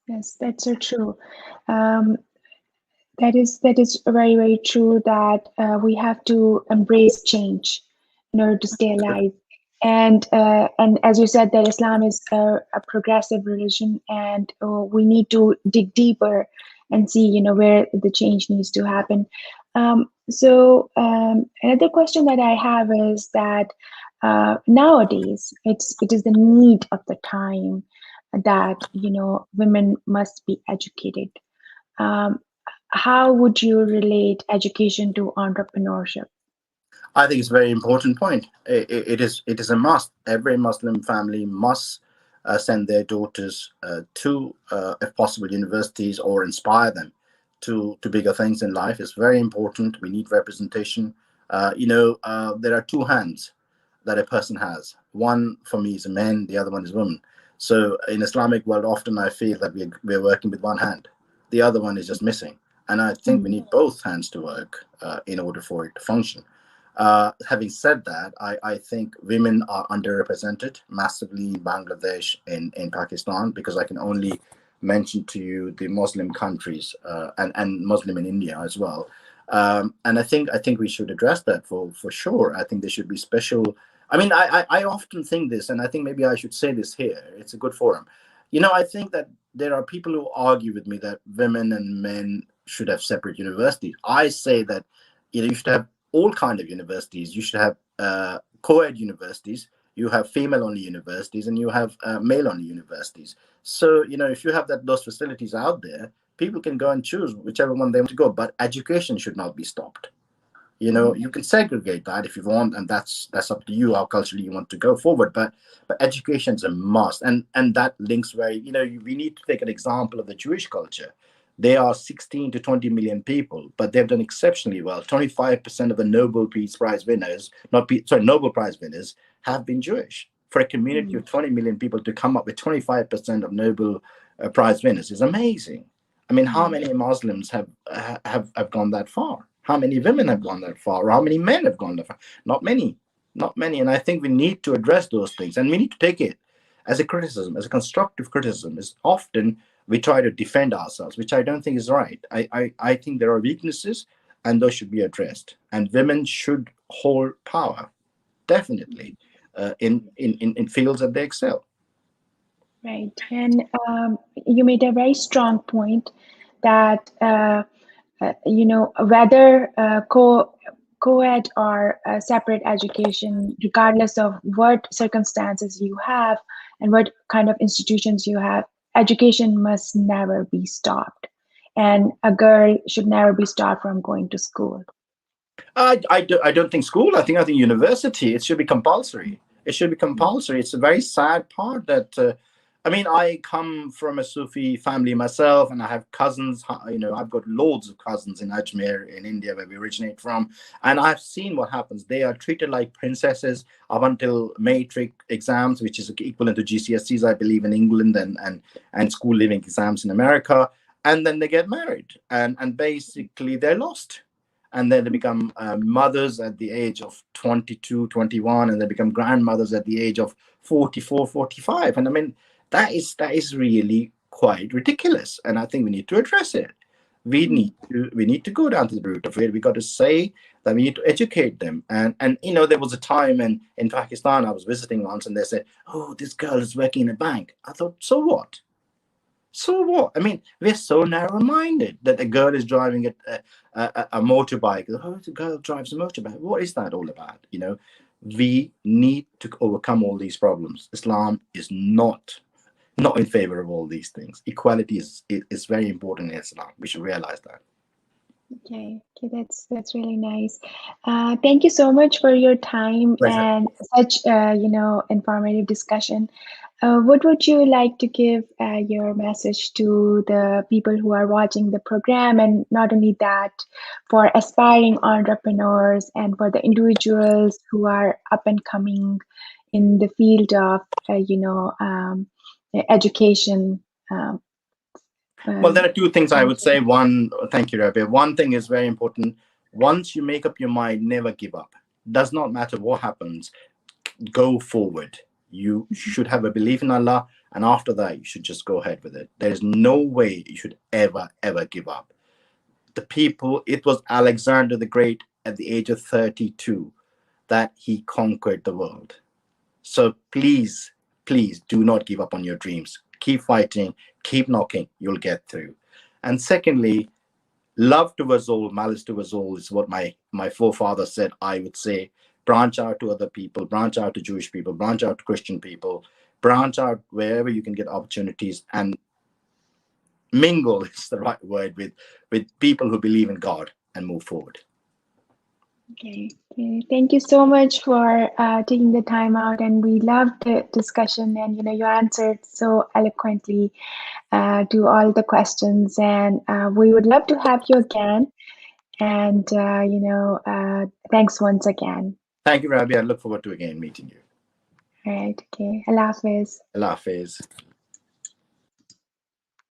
Yes, that's so true. Um, that is very, very true that we have to embrace change in order to stay alive. And as you said, that Islam is a progressive religion, and we need to dig deeper and see, where the change needs to happen. So another question that I have is that nowadays it is the need of the time that women must be educated. Um, how would you relate education to entrepreneurship? I think it's a very important point. It is a must. Every Muslim family must send their daughters to, if possible, universities or inspire them to bigger things in life. It's very important. We need representation. There are two hands that a person has. One for me is a man, the other one is woman. So in Islamic world, often I feel that we're working with one hand. The other one is just missing. And I think we Mm, need both hands to work in order for it to function. Having said that, I think women are underrepresented massively in Bangladesh, in Pakistan, because I can only mention to you the Muslim countries, and Muslim in India as well. And I think we should address that for sure. I think there should be special. I mean, I often think this, and I think maybe I should say this here. It's a good forum. I think that there are people who argue with me that women and men should have separate universities. I say that you should have all kind of universities. You should have co-ed universities. You have female-only universities, and you have male-only universities. So if you have those facilities out there, people can go and choose whichever one they want to go. But education should not be stopped. mm, You can segregate that if you want, and that's up to you how culturally you want to go forward. But education is a must, and that links very. We need to take an example of the Jewish culture. They are 16 to 20 million people, but they've done exceptionally well. 25% of the Nobel Peace Prize winners, Nobel Prize winners, have been Jewish. For a community mm, of 20 million people to come up with 25% of Nobel Prize winners is amazing. I mean, how mm. many Muslims have gone that far? How many women have gone that far? Or how many men have gone that far? Not many, not many. And I think we need to address those things, and we need to take it as a criticism, as a constructive criticism. Is often we try to defend ourselves, which I don't think is right. I think there are weaknesses, and those should be addressed. And women should hold power, definitely, in fields that they excel. Right. And you made a very strong point that whether co-ed or separate education, regardless of what circumstances you have and what kind of institutions you have, education must never be stopped, and a girl should never be stopped from going to school. I don't think school. I think university. It should be compulsory. It should be compulsory. It's a very sad part that. I mean, I come from a Sufi family myself, and I have cousins. I've got loads of cousins in Ajmer, in India, where we originate from, and I've seen what happens. They are treated like princesses up until matric exams, which is equivalent to GCSEs, I believe, in England, and school leaving exams in America, and then they get married, and basically they're lost, and then they become mothers at the age of 22, 21, and they become grandmothers at the age of 44, 45. And I mean, that is really quite ridiculous, and I think we need to address it. We need to go down to the root of it. We got to say that we need to educate them. And there was a time in Pakistan I was visiting once, and they said, oh, this girl is working in a bank. I thought, so what? So what? I mean, we're so narrow-minded that a girl is driving a motorbike. Oh, the girl drives a motorbike. What is that all about? We need to overcome all these problems. Islam is not in favor of all these things. Equality is very important in Islam. We should realize that. Okay, that's really nice. Thank you so much for your time Pleasure. and such informative discussion. What would you like to give your message to the people who are watching the program, and not only that, for aspiring entrepreneurs and for the individuals who are up and coming in the field of education? Um, Well, uh, there are two things I would say. One, thank you, Rabbi. One thing is very important. Once you make up your mind, never give up. Does not matter what happens, go forward. You should have a belief in Allah, And after that, you should just go ahead with it. There is no way you should ever give up. The people, it was Alexander the Great at the age of 32 that he conquered the world. So please do not give up on your dreams. Keep fighting, keep knocking, you'll get through. And secondly, love towards all, malice towards all is what my forefathers said. I would say, branch out to other people, branch out to Jewish people, branch out to Christian people, branch out wherever you can get opportunities, and mingle is the right word with people who believe in God, and move forward. Okay. Thank you so much for taking the time out, and we loved the discussion. And you answered so eloquently to all the questions, and we would love to have you again. And thanks once again. Thank you, Rabbi. I look forward to again meeting you. All right. Okay. Allah Hafiz. Allah Hafiz.